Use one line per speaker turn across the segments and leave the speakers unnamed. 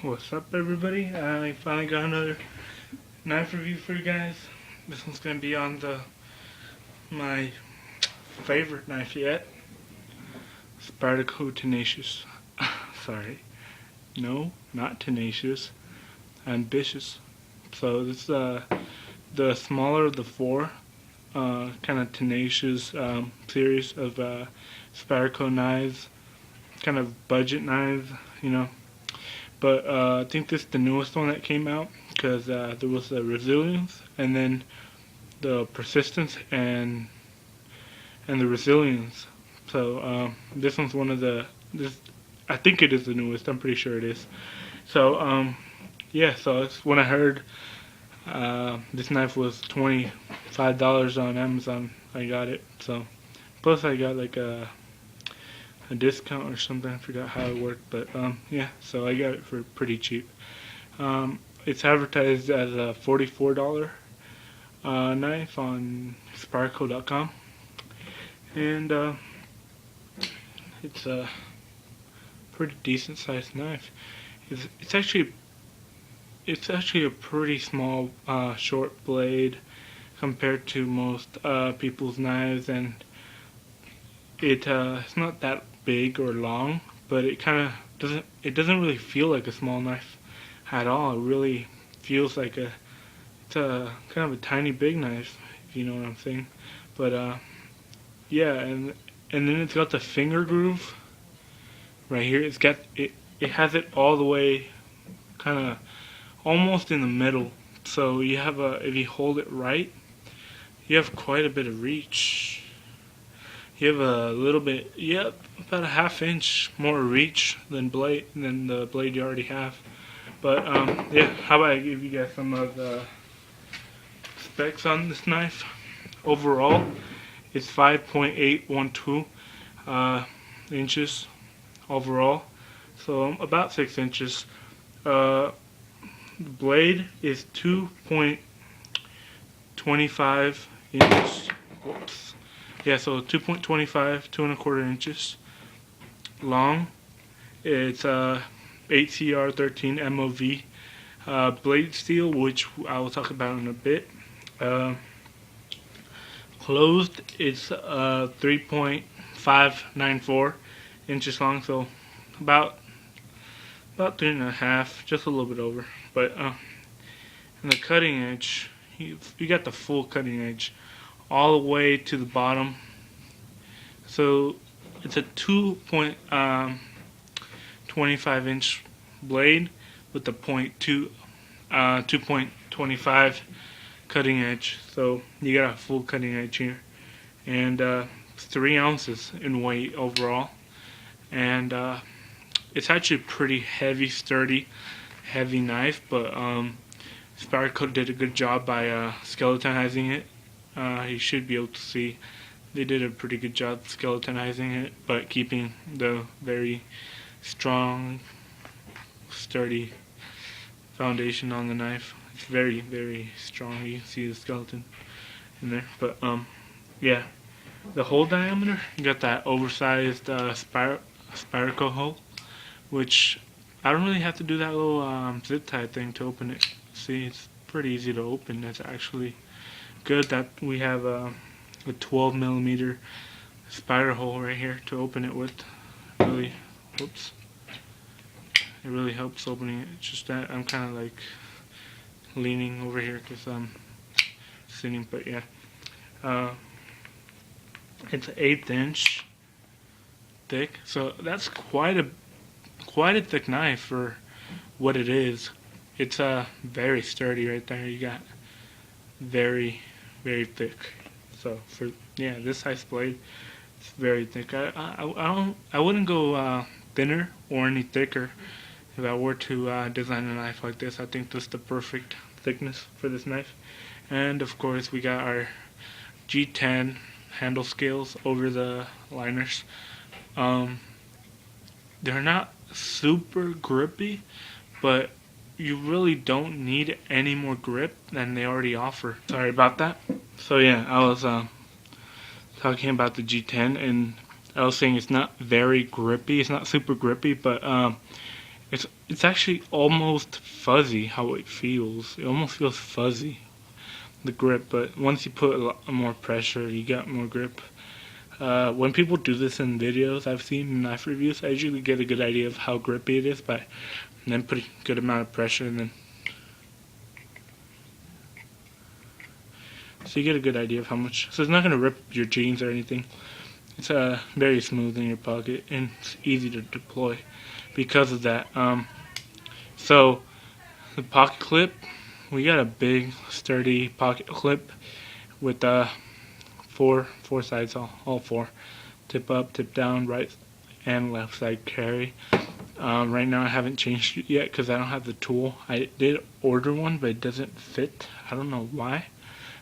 What's up, everybody? I finally got another knife review for you guys. This one's gonna be on my favorite knife yet, Spyderco Tenacious. Sorry, no, not tenacious, ambitious. So this is the smaller of the four, kind of tenacious series of Spyderco knives, kind of budget knives, you know. But I think this is the newest one that came out because there was the resilience and then the persistence and the resilience. So this one's one of this. I think it is the newest. I'm pretty sure it is. So yeah. So it's when I heard this knife was $25 on Amazon, I got it. So plus I got like a discount or something. I forgot how it worked, but yeah, so I got it for pretty cheap. It's advertised as a $44 knife on Spyderco.com, and it's a pretty decent sized knife. It's actually a pretty small short blade compared to most people's knives, and it's not that big or long, but it kind of doesn't really feel like a small knife at all. It really feels like it's a kind of a tiny big knife, if you know what I'm saying. But yeah, and then it's got the finger groove right here. It has it all the way kind of almost in the middle. So you have if you hold it right, you have quite a bit of reach. You have a little bit, yep, about a ½ inch more reach than the blade you already have. But yeah, how about I give you guys some of the specs on this knife? Overall, it's 5.812 inches overall, so about 6 inches. The blade is 2.25 inches. Whoops. Yeah, so 2.25, 2¼ inches long. It's 8CR13 MOV blade steel, which I will talk about in a bit. Closed, it's 3.594 inches long, so about 3.5, just a little bit over. But and the cutting edge, you got the full cutting edge all the way to the bottom. So it's a 2.25 inch blade with the 2.25 cutting edge. So you got a full cutting edge here, and it's 3 ounces in weight overall, and it's actually a pretty heavy, sturdy, heavy knife. But Spyderco did a good job by skeletonizing it. You should be able to see they did a pretty good job skeletonizing it, but keeping the very strong, sturdy foundation on the knife. It's very, very strong. You can see the skeleton in there. But yeah, the hole diameter, you got that oversized Spyderco hole, which I don't really have to do that little zip tie thing to open it. See, it's pretty easy to open. It's actually good that we have a 12mm spider hole right here to open it with. Really, oops, it really helps opening it. It's just that I'm kind of like leaning over here because I'm sitting. But yeah, it's an 1/8 inch thick, so that's quite a thick knife for what it is. It's very sturdy right there. You got very, very thick. So for this size blade, it's very thick. I wouldn't go thinner or any thicker if I were to design a knife like this. I think this is the perfect thickness for this knife. And of course we got our G10 handle scales over the liners. They're not super grippy, but you really don't need any more grip than they already offer. Sorry about that. So yeah, I was talking about the G10, and I was saying it's not very grippy. It's not super grippy, but It's actually almost fuzzy how it feels. It almost feels fuzzy, the grip, but once you put a lot more pressure, you got more grip. When people do this in videos I've seen in knife reviews, I usually get a good idea of how grippy it is by then putting a good amount of pressure, and then so you get a good idea of how much. So it's not gonna rip your jeans or anything. It's very smooth in your pocket and it's easy to deploy because of that. So the pocket clip, we got a big sturdy pocket clip with four sides, all four, tip up, tip down, right and left side carry. Right now I haven't changed it yet because I don't have the tool. I did order one, but it doesn't fit. I don't know why,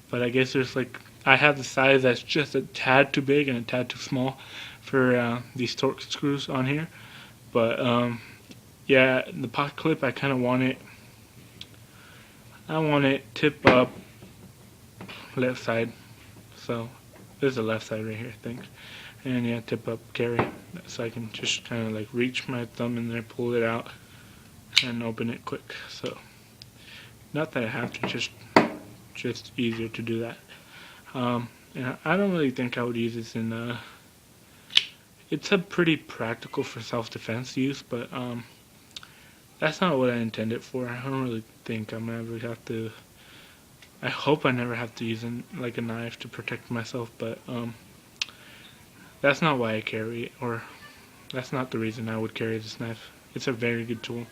but I guess there's like, I have the size that's just a tad too big and a tad too small for these Torx screws on here. But yeah, the pocket clip, I kind of want it. I want it tip up, left side. So there's the left side right here, I think. And yeah, tip up carry, so I can just kind of like reach my thumb in there, pull it out, and open it quick. So not that I have to, just easier to do that. And I don't really think I would use this in. It's a pretty practical for self-defense use, but that's not what I intend it for. I don't really think I'm ever have to. I hope I never have to use like a knife to protect myself, but that's not why I carry it, or that's not the reason I would carry this knife. It's a very good tool,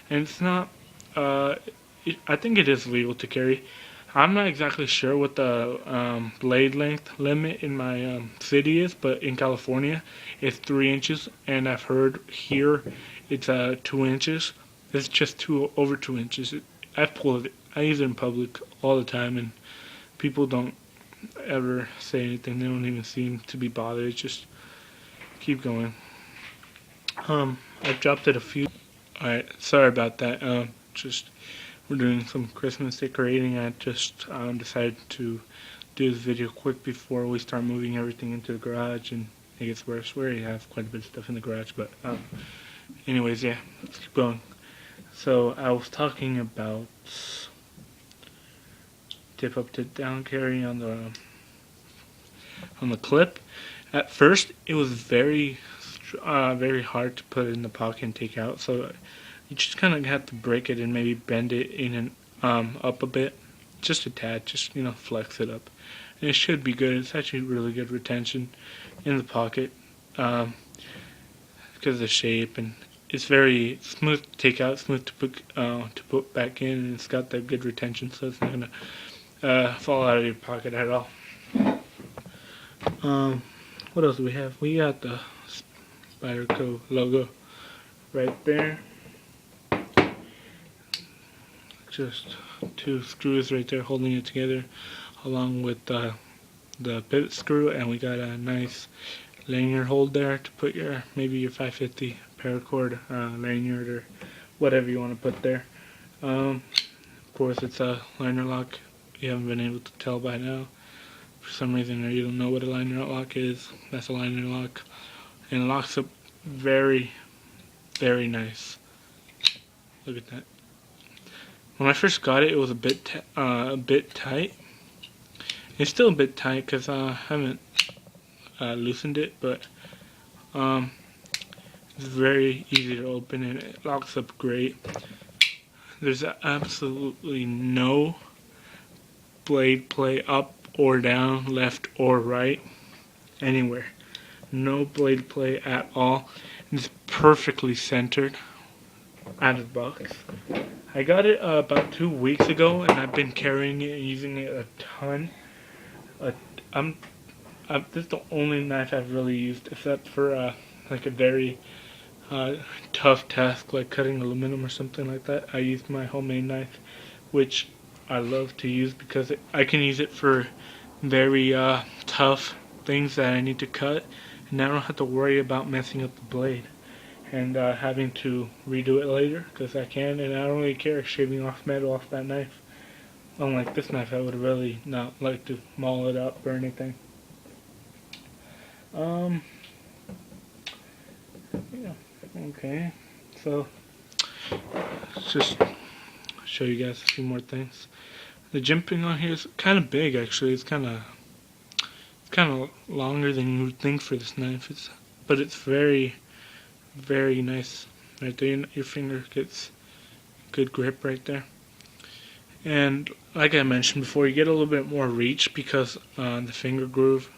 and it's not. I think it is legal to carry. I'm not exactly sure what the blade length limit in my city is, but in California it's 3 inches, and I've heard here it's 2 inches. It's just over 2 inches. I've pulled it. I use it in public all the time, and people don't ever say anything. They don't even seem to be bothered. It's just keep going. I've dropped it a few. Alright, sorry about that. Just we're doing some Christmas decorating. I just decided to do this video quick before we start moving everything into the garage, and it gets worse. We already have quite a bit of stuff in the garage, but anyways, yeah, let's keep going. So I was talking about tip up, tip down carry on the clip. At first, it was very hard to put in the pocket and take out. So you just kind of have to break it and maybe bend it in and up a bit, just a tad. Just flex it up, and it should be good. It's actually really good retention in the pocket because of the shape, and it's very smooth to take out, smooth to put back in, and it's got that good retention, so it's not gonna fall out of your pocket at all. What else do we have? We got the Spyderco logo right there. Just 2 screws right there holding it together, along with the pivot screw, and we got a nice lanyard hold there to put maybe your 550 paracord lanyard or whatever you want to put there. Of course, it's a liner lock. You haven't been able to tell by now. For some reason, or you don't know what a liner lock is. That's a liner lock, and it locks up very, very nice. Look at that. When I first got it, it was a bit tight. It's still a bit tight because I haven't loosened it, but it's very easy to open and it locks up great. There's absolutely no blade play up or down, left or right, anywhere. No blade play at all. It's perfectly centered out of the box. I got it about 2 weeks ago, and I've been carrying it and using it a ton. This is the only knife I've really used, except for like a very tough task like cutting aluminum or something like that. I used my homemade knife, which I love to use because I can use it for very tough things that I need to cut, and I don't have to worry about messing up the blade and having to redo it later, because I can, and I don't really care shaving off metal off that knife. Unlike this knife, I would really not like to maul it up or anything. Yeah, okay, so Let's just show you guys a few more things. The jimping on here is kind of big actually. It's kind of longer than you would think for this knife. But it's very, very nice. Right there, your finger gets good grip right there. And like I mentioned before, you get a little bit more reach because the finger groove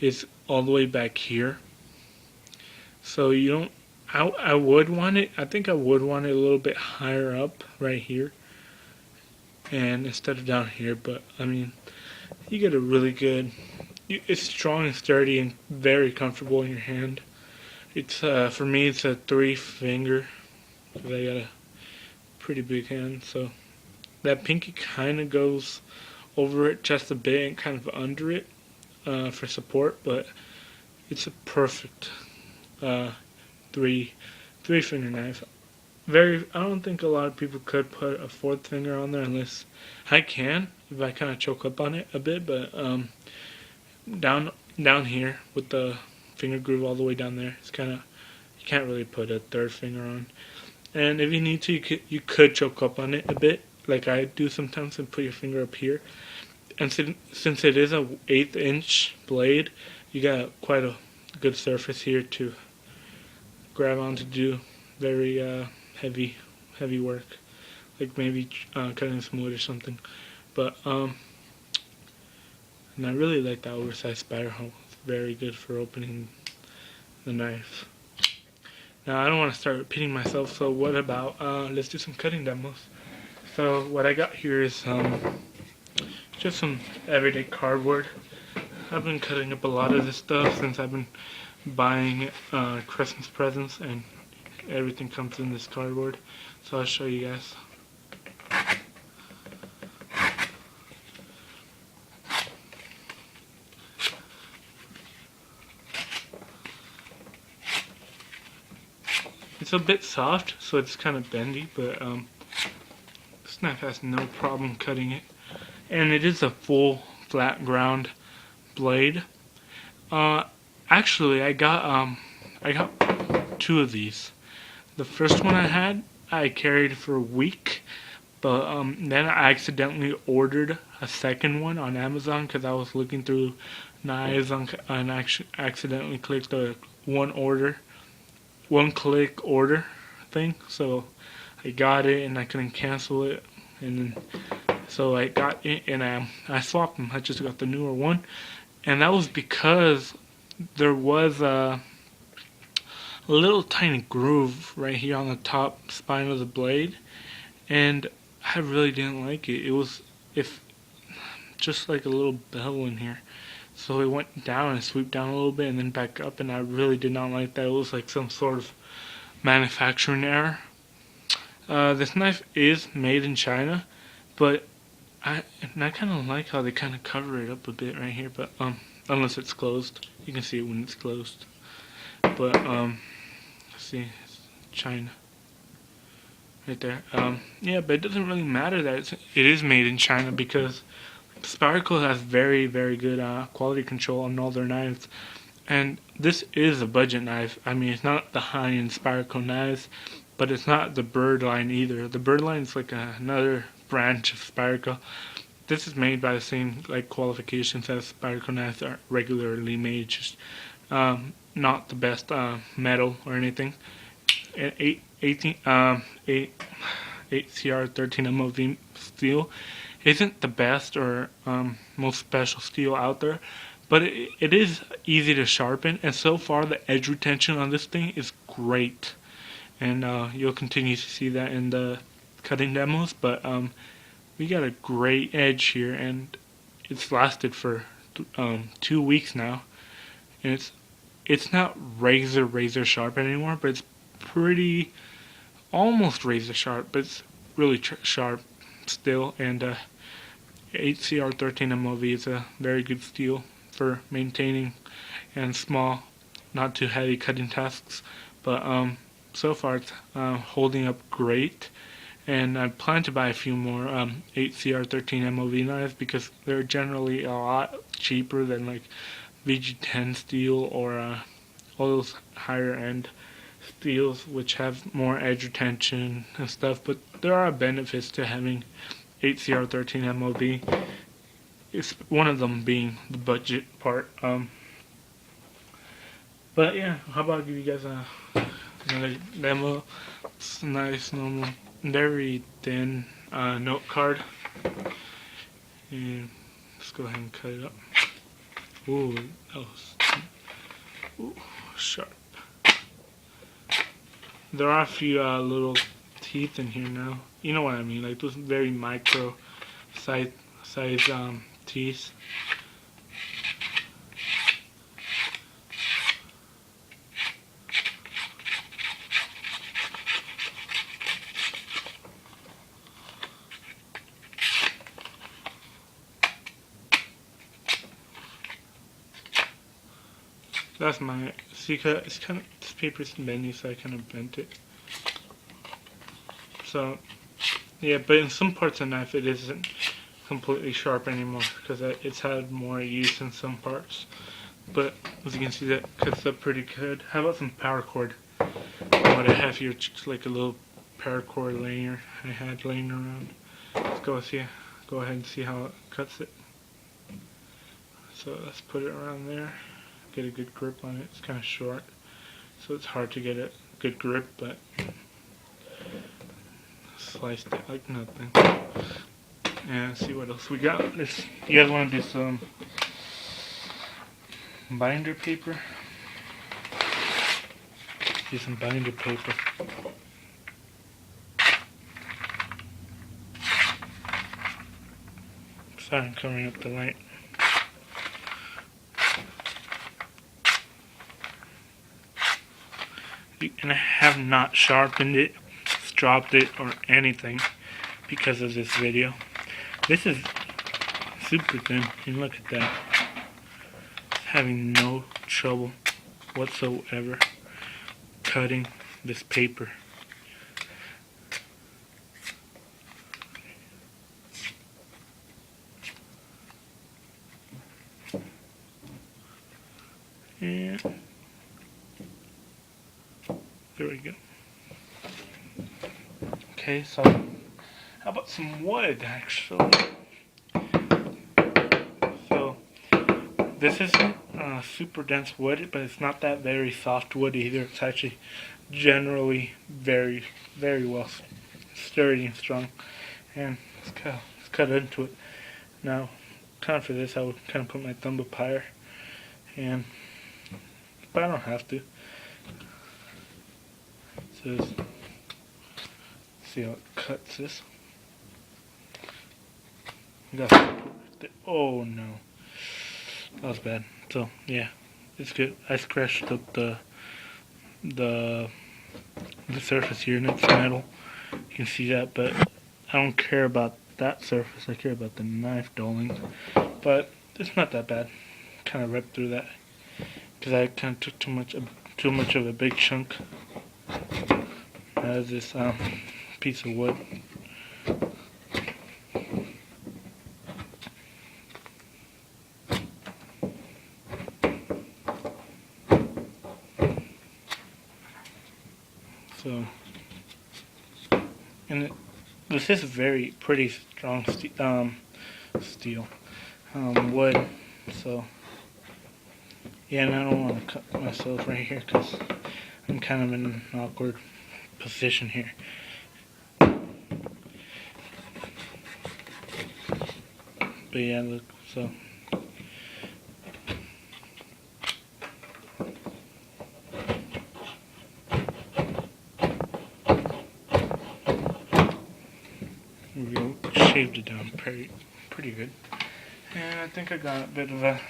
is all the way back here. So you don't. I would want it. I think I would want it a little bit higher up right here, and instead of down here. But I mean, you get a really good. It's strong and sturdy and very comfortable in your hand. It's for me, it's a 3-finger because I got a pretty big hand. So that pinky kind of goes over it just a bit and kind of under it for support, but it's a perfect three-finger knife. I don't think a lot of people could put a 4th finger on there unless I can, if I kind of choke up on it a bit, but down here with the finger groove all the way down there, it's kind of, you can't really put a 3rd finger on. And if you need to, you could choke up on it a bit, like I do sometimes, and put your finger up here. And since it is a 1/8 inch blade, you got quite a good surface here to grab on to do very heavy work, like maybe cutting some wood or something. But and I really like that oversized Spyderco. It's very good for opening the knife. Now I don't want to start repeating myself, so what about let's do some cutting demos. So what I got here is just some everyday cardboard. I've been cutting up a lot of this stuff since I've been buying Christmas presents, and everything comes in this cardboard. So I'll show you guys. It's a bit soft, so it's kind of bendy, but this knife has no problem cutting it. And it is a full flat ground blade. Actually, I got 2 of these. The first one I carried for a week, but then I accidentally ordered a second one on Amazon because I was looking through knives and accidentally clicked the one-click order thing. So I got it and I couldn't cancel it, and then so I got it and I swapped them. I just got the newer one, and that was because there was a little tiny groove right here on the top spine of the blade, and I really didn't like it. It was just like a little bevel in here. So it went down and swooped down a little bit and then back up, and I really did not like that. It was like some sort of manufacturing error. This knife is made in China, but I kind of like how they kind of cover it up a bit right here, but unless it's closed. You can see it when it's closed. But let's see, it's China right there. Yeah, but it doesn't really matter that it is made in China because Spyderco has very, very good quality control on all their knives. And this is a budget knife. I mean, it's not the high-end Spyderco knives, but it's not the bird line either. The bird line is like another branch of Spyderco. This is made by the same qualifications as Spyderco knives are regularly made, just not the best metal or anything. And 8CR13 MOV steel isn't the best or most special steel out there, but it is easy to sharpen, and so far the edge retention on this thing is great, and you'll continue to see that in the cutting demos. But we got a great edge here, and it's lasted for 2 weeks now, and it's not razor sharp anymore, but it's pretty almost razor sharp, but it's really sharp still. And 8CR13 MOV is a very good steel for maintaining and small, not too heavy cutting tasks. But so far it's holding up great, and I plan to buy a few more 8CR13 MOV knives because they're generally a lot cheaper than like VG10 steel or all those higher end steels which have more edge retention and stuff, but there are benefits to having 8CR13 MOV. It's one of them being the budget part. But yeah, how about I give you guys another demo? It's a nice, normal, very thin note card. And let's go ahead and cut it up. Ooh, that was sharp. There are a few little teeth in here now. You know what I mean, like those very micro size teeth. That's my, see, it's kind of, this paper's bendy, so I kind of bent it. So, yeah, but in some parts of the knife it isn't completely sharp anymore, because it's had more use in some parts. But, as you can see, that cuts up pretty good. How about some paracord? What I have here, just like a little paracord layer I had laying around. Let's go ahead and see how it cuts it. So, let's put it around there. Get a good grip on it. It's kind of short, so it's hard to get a good grip, but sliced it like nothing. And let's see what else we got. You guys want to do some binder paper? Do some binder paper. Sorry, I'm covering up the light. And I have not sharpened it, dropped it, or anything because of this video. This is super thin, and look at that. Having no trouble whatsoever cutting this paper. And there we go. Okay, so how about some wood, actually? So this is super dense wood, but it's not that very soft wood either. It's actually generally very, very well sturdy and strong. And let's cut into it. Now, kind of for this, I would kind of put my thumb up higher, but I don't have to. So see how it cuts this. Oh no, that was bad. So yeah, it's good. I scratched up the surface here, and it's metal. You can see that, but I don't care about that surface. I care about the knife dulling. But it's not that bad. Kind of ripped through that because I kind of took too much of a big chunk as this piece of wood. So, and this is very pretty strong steel wood. So yeah, and I don't want to cut myself right here because I'm kind of in an awkward position here. But yeah, look, so we shaved it down pretty good. And I think I got a bit of a...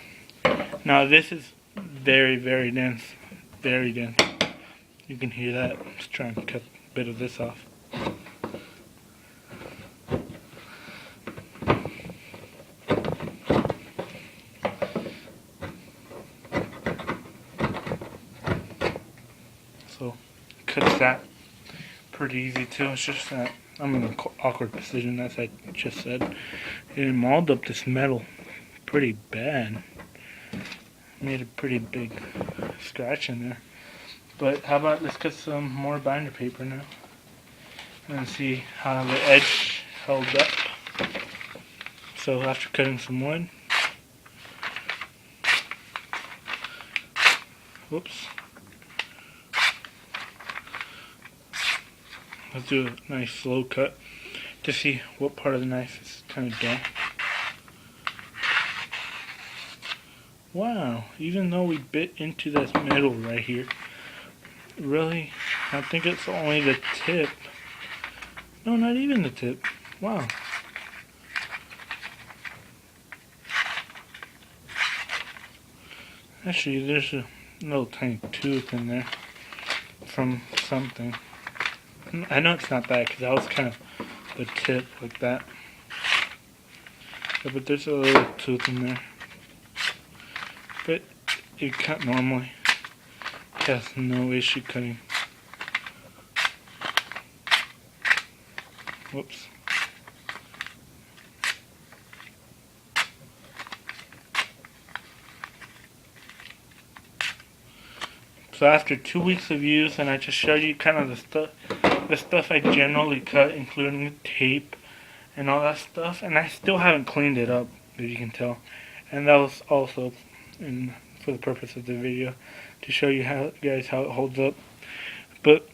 Now this is very, very dense. Very dense. You can hear that. Let's try and cut a bit of this off. So, cuts that pretty easy too. It's just that I'm in an awkward position, as I just said. And it mauled up this metal pretty bad. Made a pretty big scratch in there. But how about let's get some more binder paper now and see how the edge held up. So after cutting some wood, whoops, let's do a nice slow cut to see what part of the knife is kind of done. Wow, even though we bit into this middle right here, really, I think it's only the tip. No, not even the tip. Wow. Actually, there's a little tiny tooth in there from something. I know it's not that because that was kind of the tip like that. Yeah, but there's a little tooth in there. But it cut normally. It has no issue cutting. Whoops. So after 2 weeks of use, and I just showed you kind of the stuff I generally cut, including the tape and all that stuff, and I still haven't cleaned it up, as you can tell. And that was also for the purpose of the video, to show you guys how it holds up. But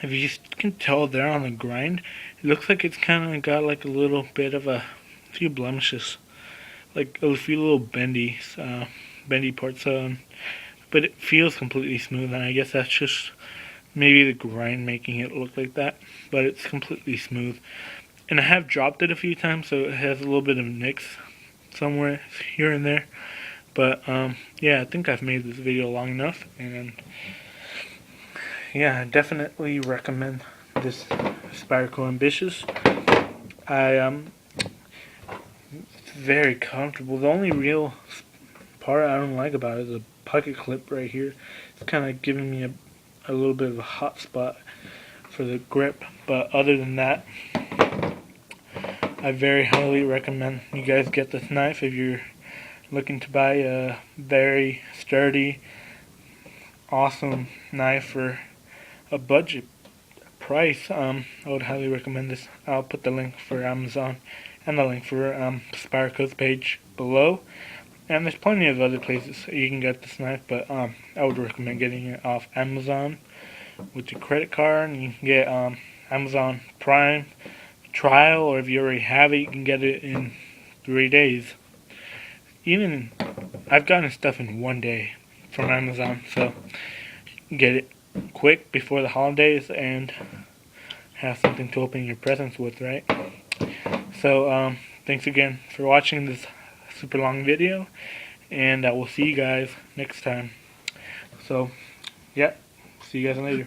if you can tell there on the grind, it looks like it's kind of got like a little bit of a few blemishes, like a few little bendy parts. But it feels completely smooth, and I guess that's just maybe the grind making it look like that. But it's completely smooth, and I have dropped it a few times, so it has a little bit of nicks somewhere here and there. But yeah, I think I've made this video long enough, and yeah, I definitely recommend this Spyderco Ambitious. It's very comfortable. The only real part I don't like about it is the pocket clip right here. It's kind of giving me a little bit of a hot spot for the grip, but other than that, I very highly recommend you guys get this knife if you're looking to buy a very sturdy, awesome knife for a budget price. I would highly recommend this. I'll put the link for Amazon and the link for Spyderco's page below. And there's plenty of other places you can get this knife, but I would recommend getting it off Amazon with your credit card. And you can get Amazon Prime trial, or if you already have it, you can get it in 3 days. Even I've gotten stuff in 1 day from Amazon, so get it quick before the holidays and have something to open your presents with, right? So thanks again for watching this super long video, and I will see you guys next time. So yeah, see you guys later.